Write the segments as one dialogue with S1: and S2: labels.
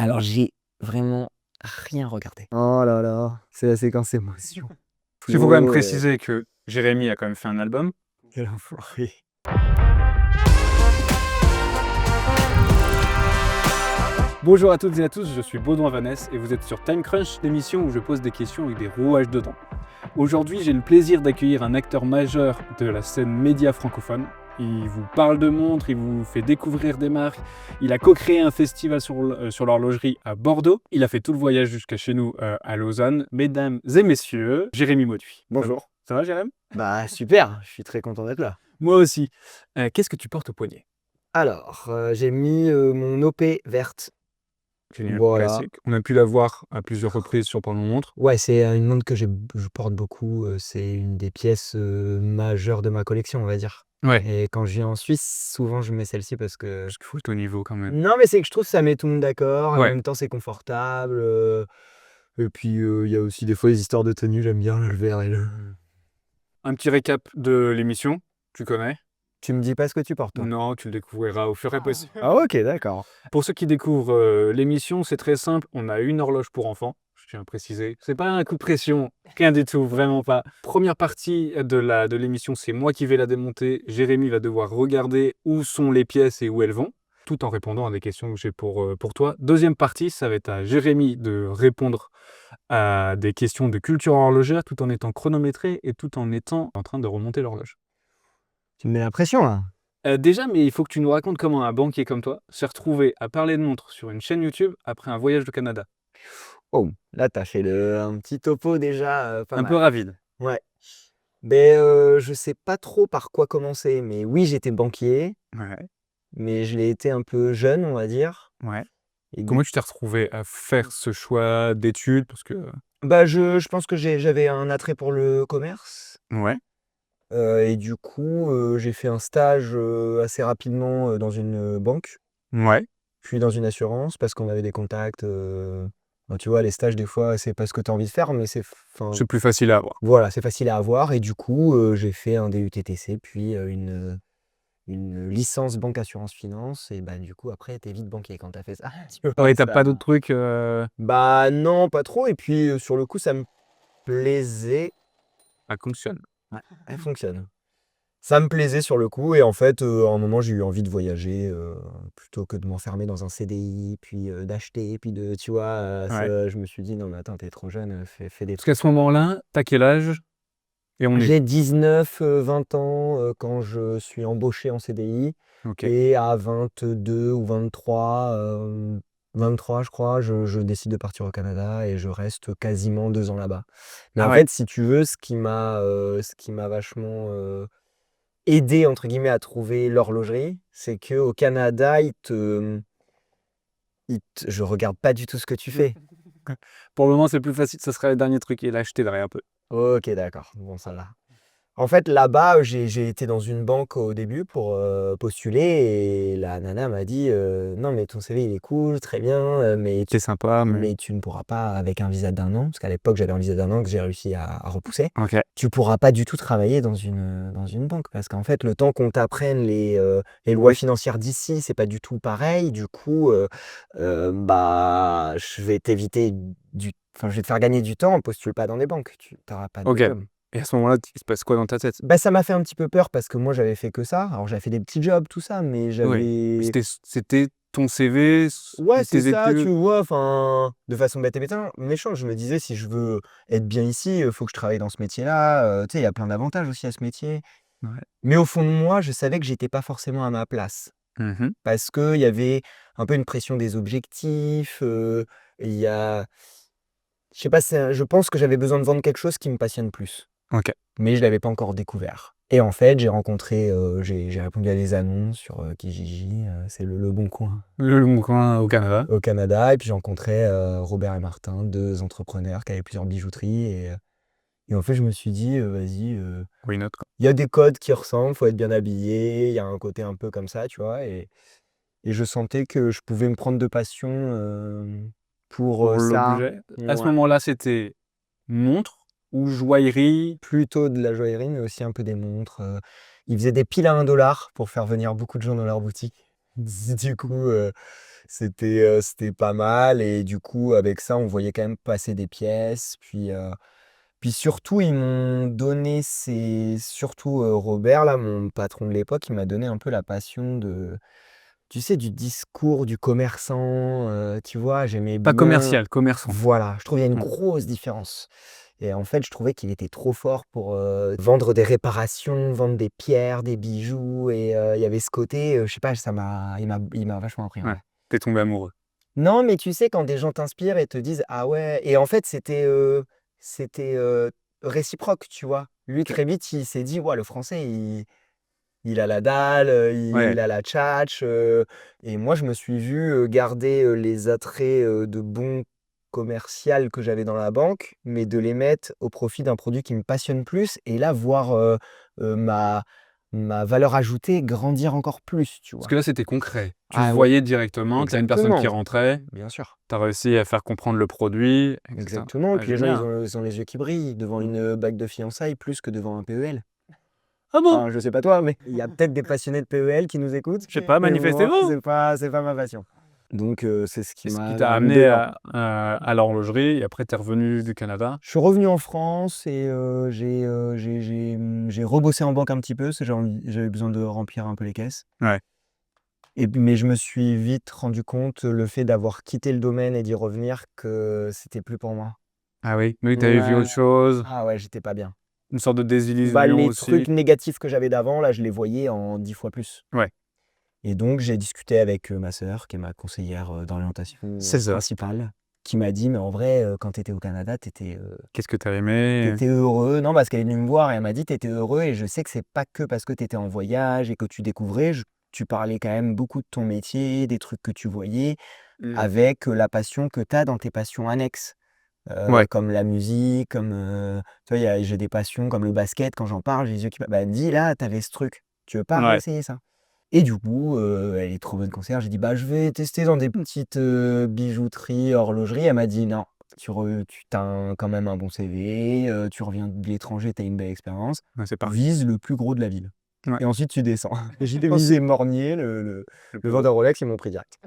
S1: Alors, j'ai vraiment rien regardé.
S2: Oh là là, c'est la séquence émotion.
S3: Il faut quand même
S2: Ouais.
S3: préciser que Jérémy a quand même fait un album.
S2: Quel enfoiré.
S3: Bonjour à toutes et à tous, je suis Baudouin Vanessa et vous êtes sur Time Crunch, l'émission où je pose des questions avec des rouages dedans. Aujourd'hui, j'ai le plaisir d'accueillir un acteur majeur de la scène média francophone. Il vous parle de montres, il vous fait découvrir des marques. Il a co-créé un festival sur l'horlogerie à Bordeaux. Il a fait tout le voyage jusqu'à chez nous à Lausanne. Mesdames et messieurs, Jérémy Mauduit.
S2: Bonjour.
S3: Ça va, Jérémy?
S2: Bah super, je suis très content d'être là.
S3: Moi aussi. Qu'est-ce que tu portes au poignet?
S2: Alors, j'ai mis mon OP verte.
S3: Génial,
S2: Voilà.
S3: classique. On a pu la voir à plusieurs reprises sur Parlons Montre.
S2: Ouais, c'est une montre que je porte beaucoup. C'est une des pièces majeures de ma collection, on va dire.
S3: Ouais.
S2: Et quand je viens en Suisse, souvent je mets celle-ci parce que...
S3: Parce qu'il faut être au niveau quand même.
S2: Non, mais c'est que je trouve que ça met tout le monde d'accord. En
S3: Ouais.
S2: même temps, c'est confortable. Et puis, il y a aussi des fois les histoires de tenue. J'aime bien le vert et le...
S3: Un petit récap de l'émission, tu connais?
S2: Tu me dis pas ce que tu portes, toi?
S3: Non, tu le découvriras au fur et à mesure.
S2: Ah ok, d'accord.
S3: Pour ceux qui découvrent l'émission, c'est très simple. On a une horloge pour enfants, je tiens à préciser. C'est pas un coup de pression, rien du tout, vraiment pas. Première partie de l'émission, c'est moi qui vais la démonter. Jérémy va devoir regarder où sont les pièces et où elles vont, tout en répondant à des questions que j'ai pour toi. Deuxième partie, ça va être à Jérémy de répondre à des questions de culture horlogère tout en étant chronométré et tout en étant en train de remonter l'horloge.
S2: Tu me mets la pression, là.
S3: Déjà, mais il faut que tu nous racontes comment un banquier comme toi s'est retrouvé à parler de montres sur une chaîne YouTube après un voyage au Canada.
S2: Oh, là, t'as fait un petit topo déjà pas
S3: Un
S2: mal.
S3: peu ravide.
S2: Ouais. Ben, je sais pas trop par quoi commencer, mais oui, j'étais banquier,
S3: Ouais.
S2: mais je l'ai été un peu jeune, on va dire.
S3: Ouais.
S2: Et
S3: Comment tu t'es retrouvé à faire ce choix d'études? Parce que.
S2: bah, je pense que j'avais un attrait pour le commerce.
S3: Ouais.
S2: Et du coup, j'ai fait un stage assez rapidement dans une banque,
S3: Ouais.
S2: puis dans une assurance, parce qu'on avait des contacts. Bah, tu vois, les stages, des fois, c'est pas ce que tu as envie de faire, mais
S3: C'est plus facile à avoir.
S2: voilà, c'est facile à avoir. Et du coup, j'ai fait un DUTTC, puis une licence banque assurance finance. Et bah, du coup, après, t'es vite banquier quand t'as fait ça. Tu vois,
S3: Ouais, t'as
S2: ça-
S3: pas d'autres trucs.
S2: Bah non, pas trop. Et puis, sur le coup, ça me plaisait.
S3: Ça fonctionne.
S2: Ouais, elle fonctionne. Ça me plaisait sur le coup. Et en fait, à un moment, j'ai eu envie de voyager plutôt que de m'enfermer dans un CDI, puis d'acheter, puis de, tu vois,
S3: Ouais.
S2: je me suis dit, non, mais attends, t'es trop jeune, fais des
S3: Parce qu'à
S2: trucs.
S3: ce moment-là, t'as quel âge? Et on est.
S2: J'ai 19, 20 ans quand je suis embauché en CDI.
S3: Ok.
S2: Et à 22 ou 23, 23 je crois, je décide de partir au Canada et je reste quasiment 2 ans là-bas. Mais
S3: Ah
S2: en
S3: ouais.
S2: fait, si tu veux, ce qui m'a vachement aidé, entre guillemets, à trouver l'horlogerie, c'est qu'au Canada, je regarde pas du tout ce que tu fais.
S3: Pour le moment, c'est plus facile. Ça serait le dernier truc. Et là, je t'aiderai un peu.
S2: Ok, d'accord. Bon, ça va. En fait, là-bas, j'ai été dans une banque au début pour postuler et la nana m'a dit non, mais ton CV il est cool, très bien, mais
S3: C'est sympa, mais.
S2: mais tu ne pourras pas, avec un visa d'1 an, parce qu'à l'époque j'avais un visa d'1 an que j'ai réussi à repousser,
S3: Ok.
S2: tu pourras pas du tout travailler dans une banque. Parce qu'en fait, le temps qu'on t'apprenne les lois financières d'ici, c'est pas du tout pareil. Du coup, bah, je vais je vais te faire gagner du temps, postule pas dans des banques, tu n'auras pas de
S3: Ok.
S2: job.
S3: Et à ce moment-là, il se passe quoi dans ta tête?
S2: Bah, ça m'a fait un petit peu peur parce que moi j'avais fait que ça. Alors j'avais fait des petits jobs, tout ça, mais
S3: Ouais.
S2: j'avais...
S3: C'était ton CV,
S2: Ouais, c'est
S3: tes
S2: ça, tu
S3: études.
S2: vois, enfin, de façon bête et méchante, je me disais, si je veux être bien ici, il faut que je travaille dans ce métier-là. Tu sais, il y a plein d'avantages aussi à ce métier.
S3: Ouais.
S2: Mais au fond de moi, je savais que j'étais pas forcément à ma place.
S3: Mhm.
S2: Parce qu'il y avait un peu une pression des objectifs. Il y a... Je sais pas, je pense que j'avais besoin de vendre quelque chose qui me passionne plus.
S3: Ok.
S2: Mais je l'avais pas encore découvert. Et en fait, j'ai répondu à des annonces sur Kijiji, c'est le Bon Coin
S3: Le Bon Coin au Canada.
S2: au Canada. Et puis j'ai rencontré Robert et Martin, deux entrepreneurs qui avaient plusieurs bijouteries. Et en fait, je me suis dit, vas-y,
S3: Why not, quoi.
S2: il y a des codes qui ressemblent, faut être bien habillé, il y a un côté un peu comme ça, tu vois. Et je sentais que je pouvais me prendre de passion pour
S3: Pour
S2: ça.
S3: l'objet. À ce
S2: Ouais.
S3: moment-là, c'était montre ou joaillerie.
S2: Plutôt de la joaillerie, mais aussi un peu des montres. Ils faisaient des piles à 1 dollar pour faire venir beaucoup de gens dans leur boutique. Du coup, C'était pas mal et du coup, avec ça, on voyait quand même passer des pièces. Puis surtout, ils m'ont donné surtout, Robert là, mon patron de l'époque, il m'a donné un peu la passion tu sais, du discours du commerçant, tu vois? J'aimais
S3: Pas
S2: bien
S3: commercial, commerçant.
S2: voilà, je trouvais il y a une
S3: Mmh.
S2: grosse différence et en fait, je trouvais qu'il était trop fort pour, vendre des réparations, vendre des pierres, des bijoux et il y avait ce côté, je sais pas, il m'a vachement appris,
S3: Ouais.
S2: ouais.
S3: Tu es tombé amoureux.
S2: Non, mais tu sais, quand des gens t'inspirent et te disent: «Ah ouais» et en fait, c'était réciproque, tu vois? Lui,
S3: OK.
S2: très vite, il s'est dit: «Ouah, le français, il a la dalle,
S3: Ouais.
S2: il a la tchatche», et moi, je me suis vu, garder, les attraits, de bon commercial que j'avais dans la banque, mais de les mettre au profit d'un produit qui me passionne plus et là, voir, ma valeur ajoutée grandir encore plus, tu
S3: Parce
S2: vois?
S3: que là, c'était concret. Tu
S2: Ah ouais,
S3: voyais directement, tu as une personne qui
S2: exactement,
S3: rentrait,
S2: bien sûr.
S3: tu as réussi à faire comprendre le produit et cetera.
S2: Exactement, et
S3: Ouais,
S2: puis les gens,
S3: génial.
S2: ils ont les yeux qui brillent devant
S3: Mmh.
S2: une, bague de fiançailles plus que devant un PEL.
S3: Ah bon?
S2: Enfin, je sais pas toi, mais il y a peut-être des passionnés de PEL qui nous écoutent,
S3: Je sais pas,
S2: mais moi,
S3: manifestez-vous!
S2: c'est pas ma passion. Donc c'est ce qui
S3: C'est ce qui
S2: m'a
S3: t'a
S2: mis
S3: amené
S2: dedans.
S3: à l'horlogerie et après tu es revenu du Canada?
S2: Je suis revenu en France et j'ai rebossé en banque un petit peu, parce que j'avais besoin de remplir un peu les caisses
S3: Ouais.
S2: mais je me suis vite rendu compte, le fait d'avoir quitté le domaine et d'y revenir, que c'était plus pour moi.
S3: Ah oui? Mais tu avais vu
S2: Ouais.
S3: autre chose?
S2: Ah ouais, j'étais pas bien.
S3: Une sorte de
S2: Bah,
S3: désillusion
S2: les
S3: aussi?
S2: trucs négatifs que j'avais d'avant, là, je les voyais en 10 fois plus.
S3: Ouais.
S2: Et donc j'ai discuté avec, ma sœur, qui est ma conseillère, d'orientation,
S3: 16 heures.
S2: principale, qui m'a dit: «Mais en vrai, quand tu étais au Canada, tu étais,
S3: Qu'est-ce que tu as aimé?
S2: heureux». Non, parce qu'elle est venue me voir et elle m'a dit: «Tu étais heureux et je sais que c'est pas que parce que tu étais en voyage et que tu découvrais, tu parlais quand même beaucoup de ton métier, des trucs que tu voyais,
S3: Mmh.
S2: avec, la passion que tu as dans tes passions annexes».
S3: Ouais.
S2: Comme la musique, comme, tu vois, j'ai des passions comme le basket, quand j'en parle, j'ai les yeux qui bah, elle me dit: «Là, tu avais ce truc, tu veux pas
S3: Ouais.
S2: réessayer ça?» Et du coup, elle est trop bonne conseillère, j'ai dit: «Bah, je vais tester dans des petites, bijouteries, horlogeries». Elle m'a dit: «Non, tu as quand même un bon CV, tu reviens de l'étranger, tu as une belle expérience,
S3: Ouais, c'est Paris.
S2: vise le plus gros de la ville
S3: Ouais.
S2: et ensuite tu descends». Et j'ai
S3: Oh,
S2: visé Morgnier, le
S3: le
S2: le
S3: plus gros.
S2: vendeur Rolex, ils m'ont pris direct.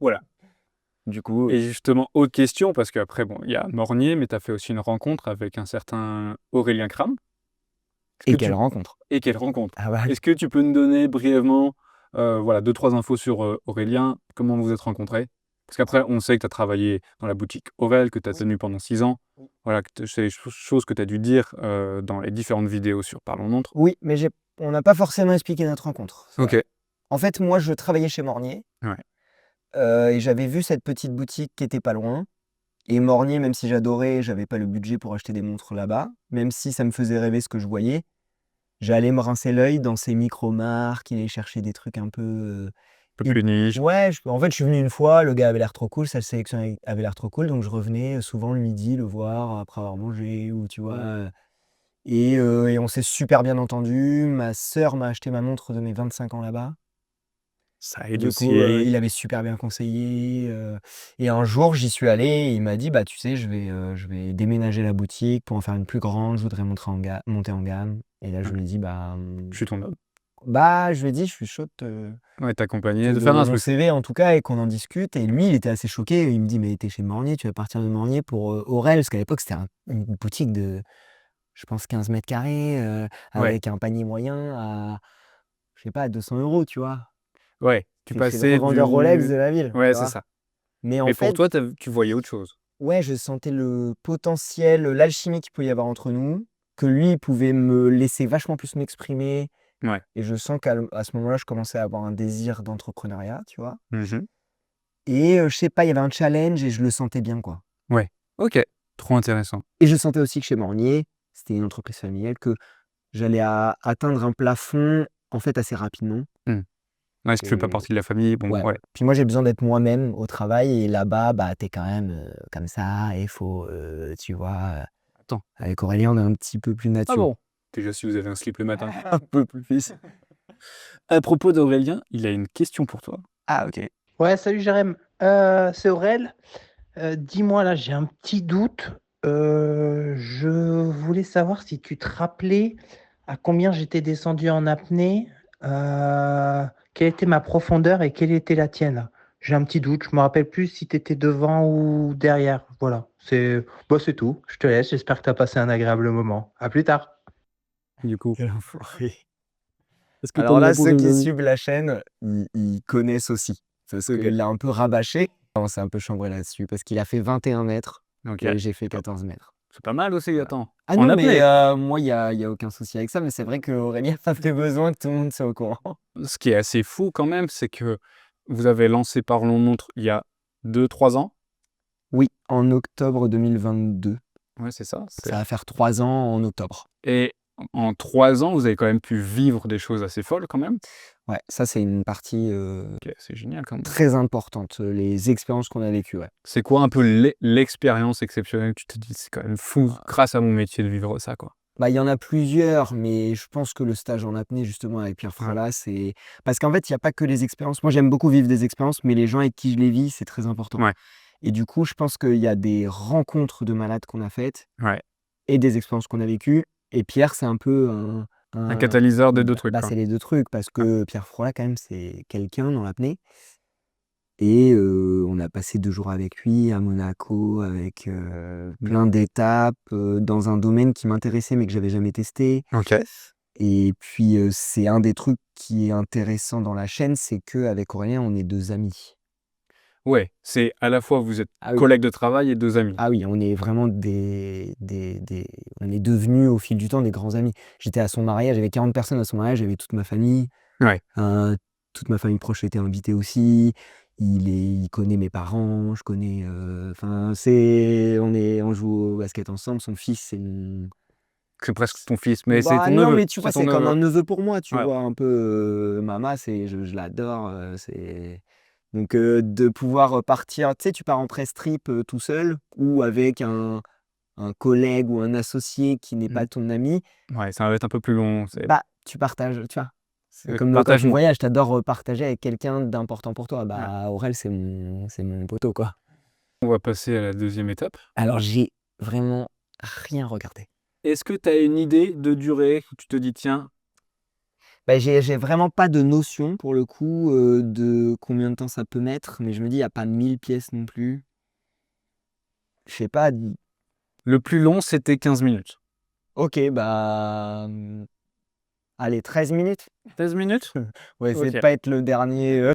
S3: Voilà.
S2: Du coup,
S3: Et justement, autre question, parce qu'après, bon, il y a Morgnier, mais tu as fait aussi une rencontre avec un certain Aurélien Cram. Est-ce que
S2: et quelle
S3: tu
S2: rencontre!
S3: Et quelle rencontre!
S2: Ah bah
S3: Est-ce que tu peux nous donner brièvement, voilà, 2-3 infos sur, Aurélien? Comment vous vous êtes rencontrés? Parce qu'après, on sait que tu as travaillé dans la boutique Aurel, que tu as
S2: oui,
S3: tenue pendant 6 ans.
S2: oui.
S3: Voilà, que c'est des choses que tu as dû dire, dans les différentes vidéos sur Parlons Montre.
S2: Oui, mais on n'a pas forcément expliqué notre rencontre, c'est vrai.
S3: OK.
S2: En fait, moi, je travaillais chez Morgnier,
S3: Ouais.
S2: et j'avais vu cette petite boutique qui était pas loin et Morgnier, même si j'adorais, j'avais pas le budget pour acheter des montres là-bas. Même si ça me faisait rêver ce que je voyais, j'allais me rincer l'œil dans ces micro-marques, aller chercher des trucs un peu,
S3: Un peu
S2: et
S3: plus niche.
S2: ouais, en fait, je suis venu une fois, le gars avait l'air trop cool, sa sélection avait l'air trop cool, donc je revenais, souvent le midi le voir après avoir mangé ou tu vois? Et on s'est super bien entendu. Ma sœur m'a acheté ma montre de mes 25 ans là-bas.
S3: Ça aide
S2: Du
S3: aussi,
S2: coup, il avait super bien conseillé, et un jour, j'y suis allé et il m'a dit: «Bah, tu sais, je vais déménager la boutique pour en faire une plus grande, je voudrais monter en gamme». Et là, je
S3: ouais,
S2: lui ai dit:
S3: je suis ton homme.
S2: bah, je lui ai dit: «Je suis chaud de
S3: Ouais,
S2: te
S3: t'accompagner, de faire
S2: donner
S3: un
S2: mon
S3: truc.
S2: CV en tout cas et qu'on en discute». Et lui, il était assez choqué. Il me dit: «Mais tu es chez Morgnier, tu vas partir de Morgnier pour, Aurel?» Parce qu'à l'époque, c'était une boutique de, je pense, 15 mètres carrés,
S3: Ouais,
S2: avec un panier moyen à, je sais pas, à 200 €, tu vois?
S3: ouais, tu
S2: C'est le
S3: passais
S2: revendeur Rolex de
S3: du
S2: la ville,
S3: ouais,
S2: tu
S3: c'est
S2: vois?
S3: ça.
S2: Mais en
S3: Mais pour
S2: fait,
S3: toi, tu voyais autre chose?
S2: ouais, je sentais le potentiel, l'alchimie qu'il pouvait y avoir entre nous, que lui, il pouvait me laisser vachement plus m'exprimer
S3: Ouais.
S2: et je sens qu'à ce moment-là, je commençais à avoir un désir d'entrepreneuriat, tu vois?
S3: Mmh.
S2: Et je sais pas, il y avait un challenge et je le sentais bien, quoi.
S3: Ouais. OK, trop intéressant.
S2: Et je sentais aussi que chez Morgnier, c'était une entreprise familiale, que j'allais atteindre un plafond, en fait, assez rapidement.
S3: Mmh. Ouais, si tu fais pas
S2: Et
S3: partie de la famille, bon,
S2: ouais.
S3: ouais.
S2: Puis moi, j'ai besoin d'être moi-même au travail et là-bas, bah, tu es quand même, comme ça et il faut, tu vois?
S3: Attends.
S2: Avec Aurélien, on est un petit peu plus
S3: Ah
S2: nature.
S3: bon? Déjà, si vous avez un slip le matin.
S2: Un peu plus fils.
S3: À propos d'Aurélien, il a une question pour toi.
S2: Ah OK.
S4: Ouais, salut Jérém. C'est Aurel. Dis-moi là, j'ai un petit doute. Je voulais savoir si tu te rappelais à combien j'étais descendu en apnée, quelle était ma profondeur et quelle était la tienne là. j'ai un petit doute. Je me rappelle plus si tu étais devant ou derrière. Voilà, c'est tout. Je te laisse. J'espère que tu as passé un agréable moment. À plus tard.
S3: Du coup,
S2: Quel enfoiré.
S3: est-ce que
S2: Alors
S3: t'en as
S2: là,
S3: pour
S2: ceux
S3: une
S2: qui
S3: demi?
S2: suivent la chaîne, ils connaissent aussi. Parce
S3: Ok.
S2: qu'il l'a un peu rabâché. On s'est un peu chambré là-dessus. Parce qu'il a fait 21 mètres
S3: Ok.
S2: et j'ai fait 14 mètres.
S3: C'est pas mal aussi,
S2: Voilà.
S3: attends.
S2: Ah
S3: En
S2: non, mais
S3: apnée.
S2: moi, il y a aucun souci avec ça. Mais c'est vrai qu'Aurélien a fait besoin que tout le monde soit au courant.
S3: Ce qui est assez fou quand même, c'est que vous avez lancé Parlons Montre il y a 2-3 ans.
S2: Oui, en octobre 2022.
S3: Ouais, c'est ça.
S2: Ça va faire 3 ans en octobre.
S3: Et en 3 ans, vous avez quand même pu vivre des choses assez folles quand même.
S2: Ouais, ça, c'est une partie
S3: Ok, c'est génial quand même.
S2: très importante. Les expériences qu'on a vécues, ouais.
S3: C'est quoi un peu l'expérience exceptionnelle que tu te dis, c'est quand même fou, grâce à mon métier, de vivre ça, quoi.
S2: Bah, il y en a plusieurs, mais je pense que le stage en apnée, justement, avec Pierre Frola, c'est parce qu'en fait, il y a pas que les expériences. Moi, j'aime beaucoup vivre des expériences, mais les gens avec qui je les vis, c'est très important.
S3: Ouais.
S2: Et du coup, je pense qu'il y a des rencontres de malades qu'on a faites
S3: Ouais.
S2: et des expériences qu'on a vécues. Et Pierre, c'est un peu
S3: Un catalyseur des deux trucs,
S2: bah,
S3: quoi.
S2: c'est les 2 trucs parce que Pierre Frola, quand même, c'est quelqu'un dans l'apnée. Et on a passé 2 jours avec lui à Monaco avec plein d'étapes dans un domaine qui m'intéressait mais que j'avais jamais testé.
S3: Ok.
S2: Et puis c'est un des trucs qui est intéressant dans la chaîne, c'est qu'avec Aurélien, on est 2 amis.
S3: Ouais, c'est à la fois vous êtes
S2: Ah oui.
S3: collègues de travail et 2 amis.
S2: Ah oui, on est vraiment on est devenus au fil du temps des grands amis. J'étais à son mariage, j'avais 40 personnes à son mariage, j'avais toute ma famille.
S3: Ouais.
S2: Toute ma famille proche était invitée aussi. Il connaît mes parents, je connais. Enfin, on joue au basket ensemble. Son fils, c'est mon.
S3: C'est presque ton fils, mais c'est
S2: Bah
S3: ton
S2: non,
S3: neveu.
S2: mais tu vois,
S3: C'est ton
S2: c'est comme
S3: neveu.
S2: un neveu pour moi, tu
S3: Ouais.
S2: vois, un peu. Mama, je l'adore. Donc, de pouvoir partir, tu sais, tu pars en press trip tout seul ou avec un collègue ou un associé qui n'est pas ton ami,
S3: Ouais, ça va être un peu plus long.
S2: bah, tu partages, tu vois. C'est comme quand tu
S3: Partage-moi.
S2: voyages, tu adores partager avec quelqu'un d'important pour toi. Bah, Aurel, c'est mon poteau, quoi.
S3: On va passer à la deuxième étape.
S1: Alors, j'ai vraiment rien regardé.
S3: Est-ce que tu as une idée de durée où tu te dis, tiens,
S2: Bah, j'ai vraiment pas de notion, pour le coup, de combien de temps ça peut mettre, mais je me dis, il y a pas 1000 pièces non plus. Je sais pas.
S3: le plus long, c'était 15 minutes.
S2: OK, bah, allez, 13 minutes?
S3: 13 minutes?
S2: On va essayer de
S3: Ok.
S2: pas être le dernier.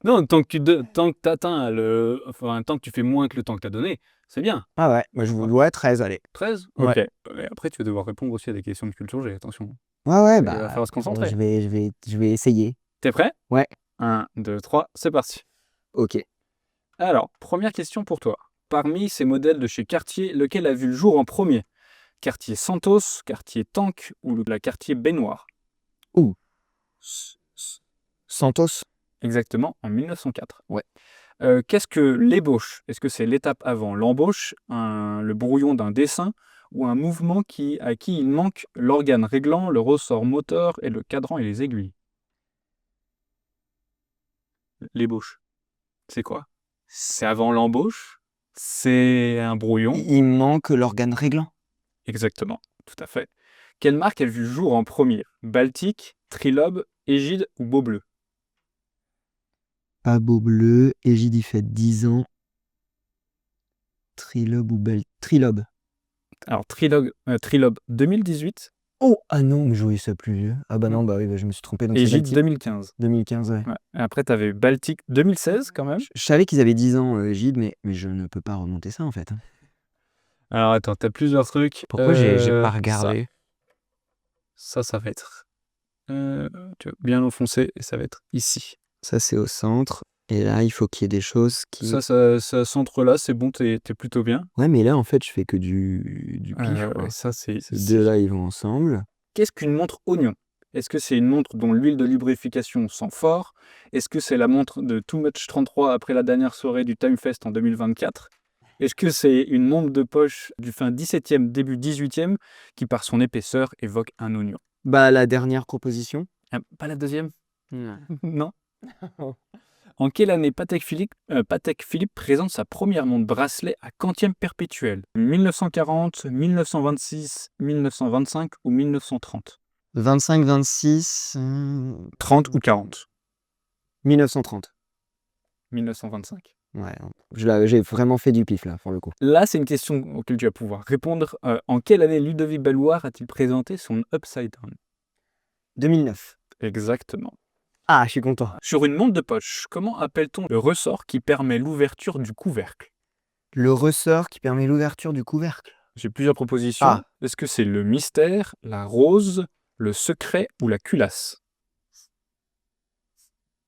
S3: Non, tant que tu atteins enfin, tant que tu fais moins que le temps que tu as donné, c'est bien.
S2: Ah ouais, moi je vous 13, allez.
S3: 13?
S2: Ouais.
S3: Ok. Et après, tu vas devoir répondre aussi à des questions de culture G, attention.
S2: Ouais,
S3: Il va falloir se concentrer.
S2: je vais essayer.
S3: T'es prêt?
S2: Ouais.
S3: 1, 2, 3, c'est parti.
S2: OK.
S3: Alors, première question pour toi. Parmi ces modèles de chez Cartier, lequel a vu le jour en premier? Cartier Santos, Cartier Tank ou la Cartier Baignoire?
S2: Santos?
S3: Exactement, en 1904.
S2: Ouais.
S3: Qu'est-ce que l'ébauche? Est-ce que c'est l'étape avant l'embauche, le brouillon d'un dessin ou un mouvement à qui il manque l'organe réglant, le ressort moteur et le cadran et les aiguilles? L'ébauche, c'est quoi? C'est avant l'embauche? C'est un brouillon?
S2: Il manque l'organe réglant.
S3: Exactement, tout à fait. Quelle marque a vu le jour en premier? Baltique, Trilobe, Égide ou Beaubleu?
S2: Pas Beaubleu, Égide il fait 10 ans. Trilobe ou Trilobe.
S3: Alors, Trilobe 2018,
S2: Oh! Ah non, mais je voyais ça plus vieux. Ah bah non, bah oui, bah je me suis trompé, donc c'est
S3: Égide
S2: Baltique.
S3: 2015.
S2: 2015, ouais.
S3: Ouais. Et après, tu avais Baltique 2016 quand même.
S2: Je savais qu'ils avaient 10 ans, Égide, mais je ne peux pas remonter ça, en fait.
S3: Alors attends, t'as plusieurs trucs.
S1: Pourquoi j'ai pas regardé?
S3: Ça va être tu vas bien l'enfoncer et ça va être ici.
S2: Ça, c'est au centre. Et là, il faut qu'il y ait des choses qui...
S3: Ça centre là, c'est bon, t'es plutôt bien.
S2: Ouais, mais là, en fait, je fais que du pif, quoi.
S3: Ouais, ça c'est
S2: Ces
S3: ici.
S2: deux-là, ils vont ensemble.
S3: Qu'est-ce qu'une montre oignon? Est-ce que c'est une montre dont l'huile de lubrification sent fort? Est-ce que c'est la montre de Too Much 33 après la dernière soirée du Time Fest en 2024? Est-ce que c'est une montre de poche du fin 17e, début 18e qui par son épaisseur évoque un oignon?
S2: Bah, la dernière proposition.
S3: Pas la deuxième?
S2: Ouais.
S3: Non. En quelle année Patek Philippe présente sa première montre bracelet à quantième perpétuel? 1940, 1926, 1925 ou 1930?
S2: 25, 26...
S3: 30 ou 40?
S2: 1930.
S3: 1925.
S2: Ouais, j'ai vraiment fait du pif là, pour le coup.
S3: Là, c'est une question auquel tu vas pouvoir répondre. En quelle année Ludovic Ballouard a-t-il présenté son Upside Down?
S2: 2009.
S3: Exactement.
S2: Ah, je suis content.
S3: Sur une montre de poche, comment appelle-t-on le ressort qui permet l'ouverture du couvercle?
S2: Le ressort qui permet l'ouverture du couvercle.
S3: J'ai plusieurs propositions.
S2: Ah.
S3: Est-ce que c'est le mystère, la rose, le secret ou la culasse?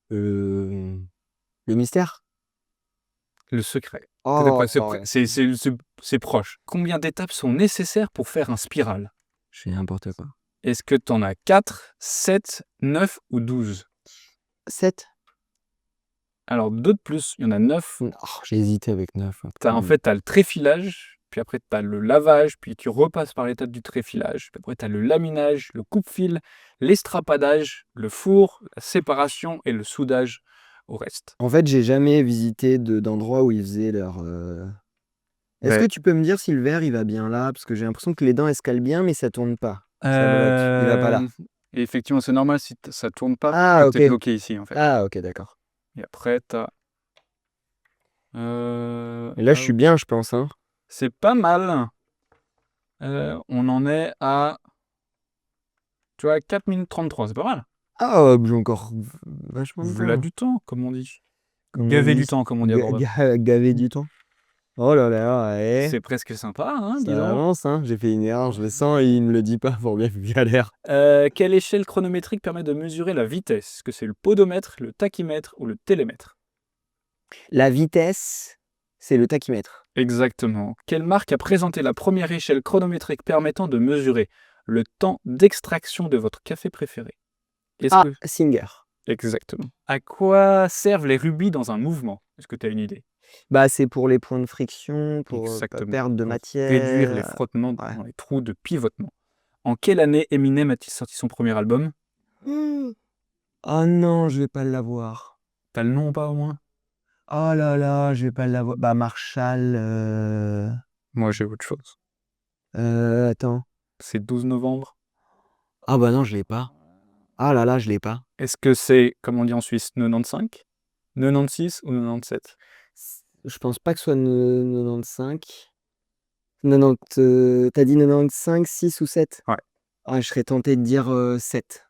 S2: Le mystère?
S3: Le secret.
S2: Oh,
S3: C'est proche. Combien d'étapes sont nécessaires pour faire un spiral?
S2: je fais n'importe quoi.
S3: Est-ce que tu en as 4, 7, 9 ou 12?
S2: 7?
S3: Alors 2 de plus, il y en a 9.
S2: Oh, j'ai hésité avec 9.
S3: En fait, tu as le tréfilage, puis après tu as le lavage, puis tu repasses par l'étape du tréfilage, puis après tu as le laminage, le coupe-fil, l'estrapadage, le four, la séparation et le soudage au reste.
S2: En fait, j'ai jamais visité d'endroit où ils faisaient leur... Est-ce que tu peux me dire si le verre il va bien là? Parce que j'ai l'impression que les dents elles se calent bien, mais ça tourne pas. Ça bloque. Il va pas là.
S3: Et effectivement, c'est normal si ça tourne pas,
S2: Ah,
S3: que tu es
S2: ok.
S3: bloqué ici en fait.
S2: Ah, ok, d'accord.
S3: Et après, tu as...
S2: Et là, je suis bien, je pense. Hein.
S3: C'est pas mal. On en est à... Tu vois, 4 minutes 33, c'est pas mal.
S2: Ah, j'ai encore vachement de
S3: V'là
S2: temps.
S3: du temps, comme on dit.
S2: Comme on
S3: Gaver
S2: dit.
S3: du temps, comme on dit à Bordeaux.
S2: Gaver du temps. Oh là là, ouais.
S3: C'est presque sympa, hein, dis
S2: Ça
S3: donc.
S2: avance, hein. J'ai fait une erreur, je le sens et il me le dit pas pour bien que je galère.
S3: Quelle échelle chronométrique permet de mesurer la vitesse? Est-ce que c'est le podomètre, le tachymètre ou le télémètre?
S2: La vitesse, c'est le tachymètre.
S3: Exactement. Quelle marque a présenté la première échelle chronométrique permettant de mesurer le temps d'extraction de votre café préféré? Est-ce que...
S2: Singer.
S3: Exactement. À quoi servent les rubis dans un mouvement? Est-ce que tu as une idée?
S2: Bah, c'est pour les points de friction, pour pas
S3: Exactement.
S2: perdre de
S3: Pour
S2: matière.
S3: réduire les frottements dans les trous de pivotement. En quelle année Eminem a-t-il sorti son premier album?
S2: Oh non, je vais pas l'avoir.
S3: T'as le nom ou pas au moins?
S2: Oh là là, je vais pas l'avoir. Bah, Marshall.
S3: Moi j'ai autre chose.
S2: Attends.
S3: C'est 12 novembre.
S2: Ah bah non, je l'ai pas. Ah là là, je l'ai pas.
S3: Est-ce que c'est, comme on dit en Suisse, 95, 96 ou 97?
S2: Je pense pas que ce soit 95. 90, t'as dit 95, 6 ou 7?
S3: Ouais.
S2: Ah, je serais tenté de dire 7.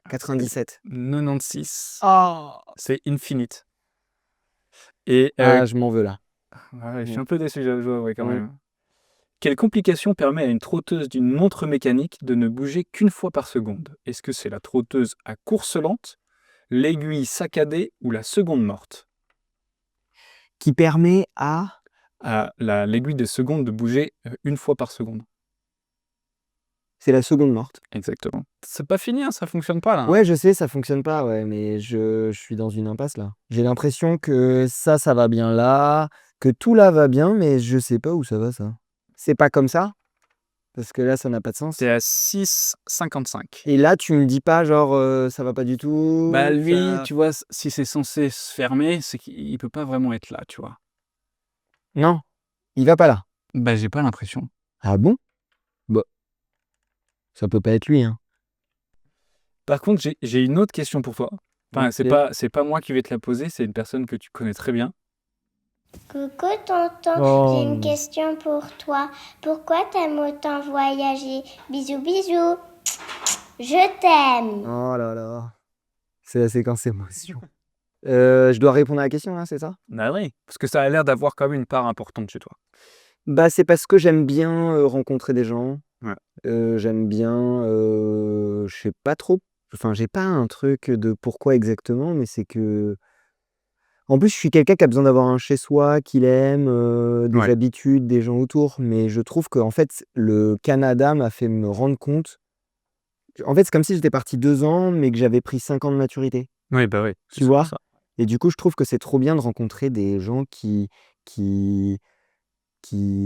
S2: 97.
S3: 96.
S2: Ah,
S3: C'est Infinite. Et
S2: je m'en veux là.
S3: ouais, je suis un peu déçu, je dois avouer quand
S2: Ouais.
S3: même. Quelle complication permet à une trotteuse d'une montre mécanique de ne bouger qu'une fois par seconde? Est-ce que c'est la trotteuse à course lente, l'aiguille saccadée ou la seconde morte?
S2: Qui permet à...
S3: L'aiguille de seconde de bouger une fois par seconde.
S2: C'est la seconde morte.
S3: Exactement. C'est pas fini, hein, ça fonctionne pas là.
S2: Ouais, je sais, ça fonctionne pas, ouais, mais je suis dans une impasse là. J'ai l'impression que ça va bien là, que tout là va bien, mais je sais pas où ça va ça. C'est pas comme ça? Parce que là, ça n'a pas de sens.
S3: C'est à 6,55.
S2: Et là, tu me dis pas genre ça va pas du tout.
S3: Bah lui,
S2: ça-
S3: tu vois, si c'est censé se fermer, c'est qu'il peut pas vraiment être là, tu vois.
S2: Non, il va pas là.
S3: Bah j'ai pas l'impression.
S2: Ah bon? Bah, ça peut pas être lui, hein.
S3: Par contre, j'ai une autre question pour toi. Enfin,
S2: Ok.
S3: c'est pas moi qui vais te la poser, c'est une personne que tu connais très bien.
S5: Coucou tonton,
S2: Oh.
S5: j'ai une question pour toi. Pourquoi t'aimes autant voyager? Bisous bisous. Je t'aime.
S2: Oh là là. C'est la séquence émotion. Je dois répondre à la question, là, c'est ça?
S3: Bah oui, parce que ça a l'air d'avoir quand même une part importante chez toi.
S2: Bah, c'est parce que j'aime bien rencontrer des gens.
S3: Ouais.
S2: J'aime bien, je sais pas trop. Enfin, j'ai pas un truc de pourquoi exactement, mais c'est que. En plus, je suis quelqu'un qui a besoin d'avoir un chez-soi, qu'il aime, des
S3: Ouais.
S2: habitudes, des gens autour. Mais je trouve que en fait, le Canada m'a fait me rendre compte. En fait, c'est comme si j'étais parti 2 ans, mais que j'avais pris 5 ans de maturité.
S3: Oui, bah oui.
S2: Tu vois? Et du coup, je trouve que c'est trop bien de rencontrer des gens qui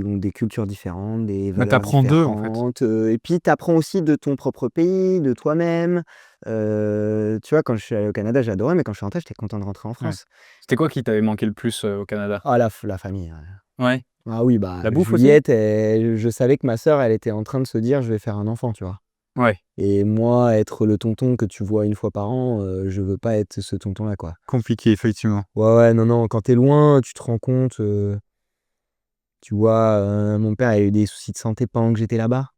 S2: ont des cultures différentes, des valeurs
S3: t'apprends d'eux, en fait.
S2: différentes. Et puis, tu apprends aussi de ton propre pays, de toi-même. Tu vois, quand je suis allé au Canada, j'ai adoré, mais quand je suis rentré, j'étais content de rentrer en France.
S3: C'était quoi qui t'avait manqué le plus au Canada?
S2: Ah, la famille.
S3: Ouais.
S2: Ah oui, bah,
S3: La bouffe aussi?
S2: Juliette, je savais que ma sœur, elle était en train de se dire, je vais faire un enfant, tu vois.
S3: Ouais,
S2: Et moi, être le tonton que tu vois une fois par an, je veux pas être ce tonton-là, quoi.
S3: compliqué, effectivement.
S2: Ouais, non, non, quand t'es loin, tu te rends compte, tu vois, mon père a eu des soucis de santé pendant que j'étais là-bas.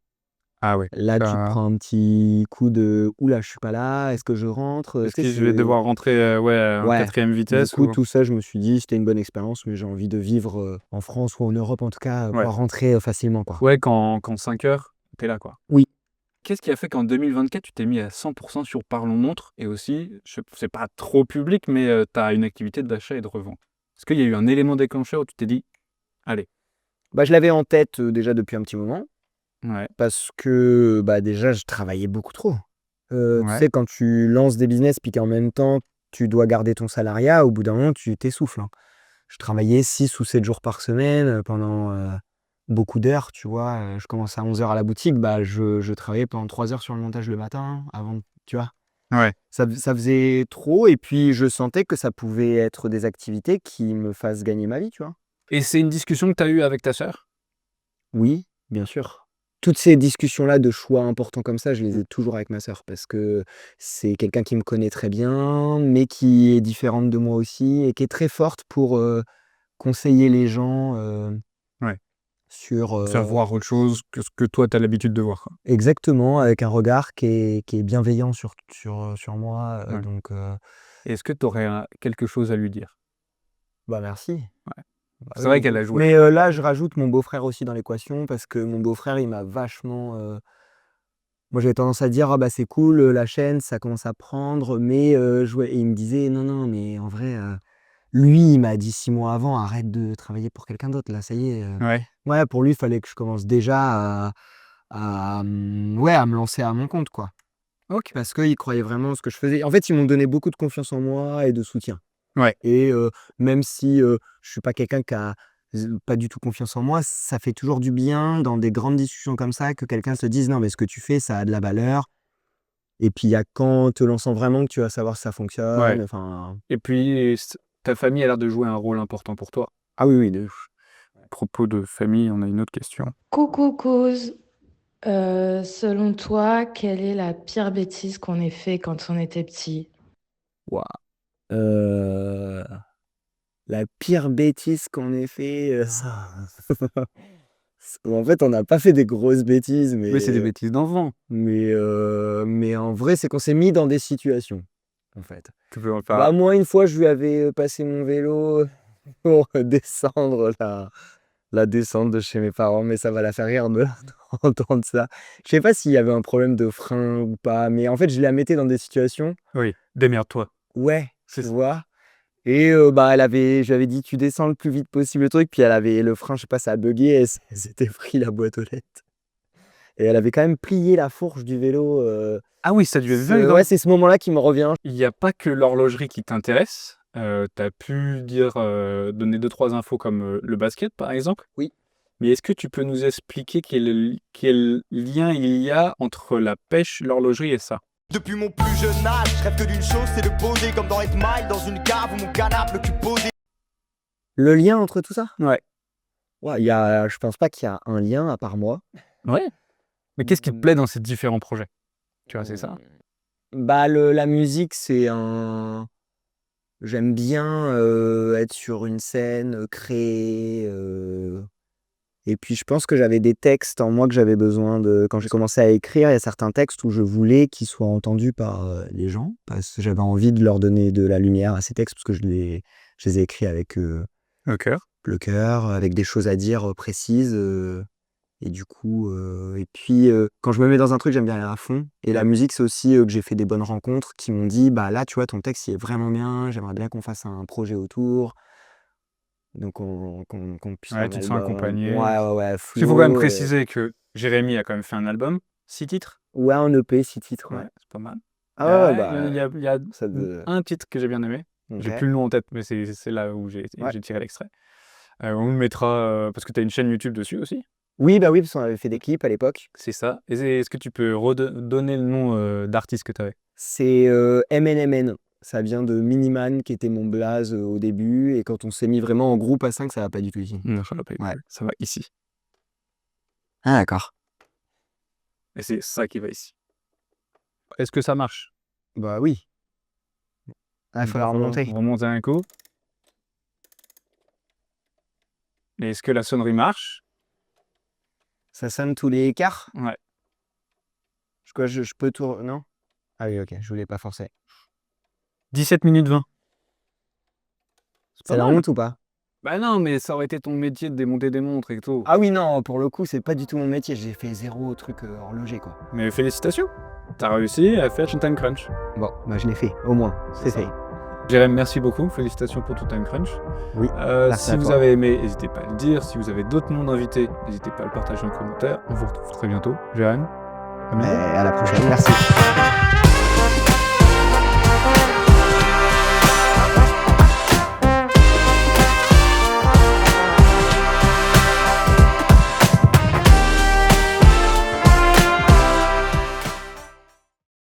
S3: Ah ouais.
S2: Là, tu te prends un petit coup de: «Ouh là, je suis pas là, est-ce que je rentre?»
S3: Est-ce
S2: Tu sais,
S3: que je vais devoir rentrer en
S2: ouais.
S3: 4e
S2: Du
S3: vitesse
S2: coup,
S3: ou...
S2: tout ça, je me suis dit: «C'était une bonne expérience, mais j'ai envie de vivre, en France ou en Europe, en tout cas,
S3: Ouais.
S2: pouvoir rentrer, facilement, quoi».
S3: Ouais, quand 5 heures, t'es là, quoi.
S2: Oui.
S3: Qu'est-ce qui a fait qu'en 2024, tu t'es mis à 100% sur Parlons Montre et aussi, c'est pas trop public, mais tu as une activité d'achat et de revente? Est-ce qu'il y a eu un élément déclencheur où tu t'es dit: «Allez».
S2: Bah, je l'avais en tête, déjà depuis un petit moment
S3: Ouais,
S2: parce que, bah, déjà, je travaillais beaucoup trop. Tu
S3: ouais,
S2: sais, quand tu lances des business puis qu'en même temps, tu dois garder ton salariat, au bout d'un moment, tu t'essouffles, hein. Je travaillais 6 ou 7 jours par semaine, pendant, beaucoup d'heures, tu vois? Je commençais à 11 heures à la boutique, bah, je travaillais pendant 3 heures sur le montage le matin avant, tu vois?
S3: ouais.
S2: Ça faisait trop et puis je sentais que ça pouvait être des activités qui me fassent gagner ma vie, tu vois?
S3: Et c'est une discussion que tu as eue avec ta sœur?
S2: Oui, bien sûr. Toutes ces discussions-là de choix importants comme ça, je les ai toujours avec ma sœur parce que c'est quelqu'un qui me connaît très bien, mais qui est différente de moi aussi et qui est très forte pour, conseiller les gens,
S3: Ouais.
S2: sur,
S3: Faire voir autre chose que ce que toi, tu as l'habitude de voir, quoi.
S2: exactement, avec un regard qui est bienveillant sur moi,
S3: Ouais.
S2: donc
S3: Et est-ce que tu aurais quelque chose à lui dire?
S2: bah, merci.
S3: Ouais.
S2: Bah,
S3: C'est
S2: oui,
S3: vrai qu'elle a joué.
S2: mais là, je rajoute mon beau-frère aussi dans l'équation parce que mon beau-frère, il m'a vachement, moi, j'avais tendance à dire: «Ah bah, c'est cool, la chaîne, ça commence à prendre», mais je et il me disait: «Non, non, mais en vrai, lui, il m'a dit 6 mois avant: «Arrête de travailler pour quelqu'un d'autre là, ça y est».
S3: Ouais.
S2: Ouais, pour lui, il fallait que je commence déjà ouais, à me lancer à mon compte, quoi.
S3: OK.
S2: Parce qu'il croyait vraiment en ce que je faisais. En fait, ils m'ont donné beaucoup de confiance en moi et de soutien.
S3: Ouais.
S2: Et même si, je suis pas quelqu'un qui a pas du tout confiance en moi, ça fait toujours du bien dans des grandes discussions comme ça que quelqu'un te dise: «Non, mais ce que tu fais, ça a de la valeur» et puis il y a qu'en te lançant vraiment que tu vas savoir si ça
S3: Ouais.
S2: fonctionne, enfin
S3: Et puis, ta famille a l'air de jouer un rôle important pour toi.
S2: ah oui, oui, de ouf.
S3: À propos de famille, on a une autre question.
S6: Coucou Cause, selon toi, quelle est la pire bêtise qu'on ait fait quand on était petit?
S2: Waouh! Heu, la pire bêtise qu'on ait fait, en fait, on n'a pas fait des grosses bêtises,
S3: Mais c'est des
S2: mais
S3: bêtises d'enfant.
S2: mais en vrai, c'est qu'on s'est mis dans des situations, en fait.
S3: Tu peux en
S2: Bah,
S3: faire.
S2: moi, une fois, je lui avais, passé mon vélo pour descendre la descente de chez mes parents, mais ça va la faire rire de d'entendre ça. Je sais pas s'il y avait un problème de frein ou pas, mais en fait, je la mettais dans des situations
S3: Oui, démerde-toi.
S2: ouais,
S3: C'est
S2: tu
S3: ça.
S2: vois? Et bah, je lui avais dit: «Tu descends le plus vite possible le truc», puis elle avait le frein, je sais pas, ça a buggé, elle s'était pris la boîte aux lettres et elle avait quand même plié la fourche du vélo,
S3: Ah oui, ça devait venir
S2: ouais, c'est ce moment-là qui me revient.
S3: Il n'y a pas que l'horlogerie qui t'intéresse. Tu as pu dire, donner 2-3 infos comme, le basket, par exemple.
S2: Oui.
S3: Mais est-ce que tu peux nous expliquer quel lien il y a entre la pêche, l'horlogerie et ça?
S7: Depuis mon plus jeune âge, je rêve que d'une chose, c'est de poser comme dans 8 Mile, dans une cave où mon canapé, le cul posé.
S2: Le lien entre tout ça?
S3: Ouais.
S2: Ouais, je pense pas qu'il y a un lien à part moi.
S3: Ouais. Mais qu'est-ce qui te plaît dans ces différents projets? Tu vois, c'est ça?
S2: Bah, la musique, j'aime bien, être sur une scène, créer, et puis je pense que j'avais des textes en moi que j'avais besoin de quand j'ai commencé à écrire, il y a certains textes où je voulais qu'ils soient entendus par, les gens, parce que j'avais envie de leur donner de la lumière à ces textes, parce que je les ai écrits avec,
S3: Au cœur.
S2: le cœur, avec des choses à dire, précises, et du coup, et puis, quand je me mets dans un truc, j'aime bien aller à fond et la
S3: Ouais.
S2: musique, c'est aussi, que j'ai fait des bonnes rencontres qui m'ont dit: «Bah, là, tu vois, ton texte, il est vraiment bien, j'aimerais bien qu'on fasse un projet autour». Donc qu'on puisse faire
S3: Ouais,
S2: un
S3: tu te sens
S2: album.
S3: accompagné.
S2: Ouais, ouais, ouais,
S3: Parce qu'il faut quand même
S2: Flo,
S3: préciser que Jérémy a quand même fait un album, 6 titres.
S2: ouais, un EP, 6 titres,
S3: Ouais,
S2: ouais.
S3: c'est pas mal.
S2: Ah ouais,
S3: Il y
S2: bah,
S3: a il y a
S2: ça de
S3: un titre que j'ai bien aimé. J'ai
S2: OK.
S3: plus le nom en tête, mais c'est là où
S2: Ouais.
S3: j'ai tiré l'extrait. On le mettra, parce que tu as une chaîne YouTube dessus aussi.
S2: Oui, bah, oui, parce qu'on avait fait des clips à l'époque.
S3: C'est ça. Et est-ce que tu peux donner le nom, d'artiste que tu avais?
S2: C'est, MNMN. Ça vient de Miniman qui était mon blaze, au début et quand on s'est mis vraiment en groupe à 5, ça va pas du tout ici.
S3: Non, ça va pas
S2: Ouais.
S3: ça va ici.
S2: Ah d'accord.
S3: Et c'est ça qui va ici. Est-ce que ça marche?
S2: Bah oui. Ah, il faut la remonter.
S3: Remonter un coup. Et est-ce que la sonnerie marche?
S2: Ça sonne tous les quarts?
S3: Ouais.
S2: Je peux tout... Non? Ah oui, ok, je voulais pas forcer.
S3: 17 minutes 20.
S2: C'est la honte ou pas?
S3: Bah non, mais ça aurait été ton métier de démonter des montres et tout.
S2: Ah oui, non, pour le coup, c'est pas du tout mon métier. J'ai fait 0 truc horloger, quoi.
S3: Mais félicitations. T'as réussi à faire ton time crunch.
S2: Bon, bah je l'ai fait, au moins. C'est fait.
S3: Jérém, merci beaucoup. Félicitations pour ton time crunch.
S2: Oui, merci
S3: Si
S2: à
S3: vous
S2: toi.
S3: avez aimé, n'hésitez pas à le dire. Si vous avez d'autres noms d'invités, n'hésitez pas à le partager en commentaire. On vous retrouve très bientôt. Jérém, à bientôt.
S2: À la prochaine, merci.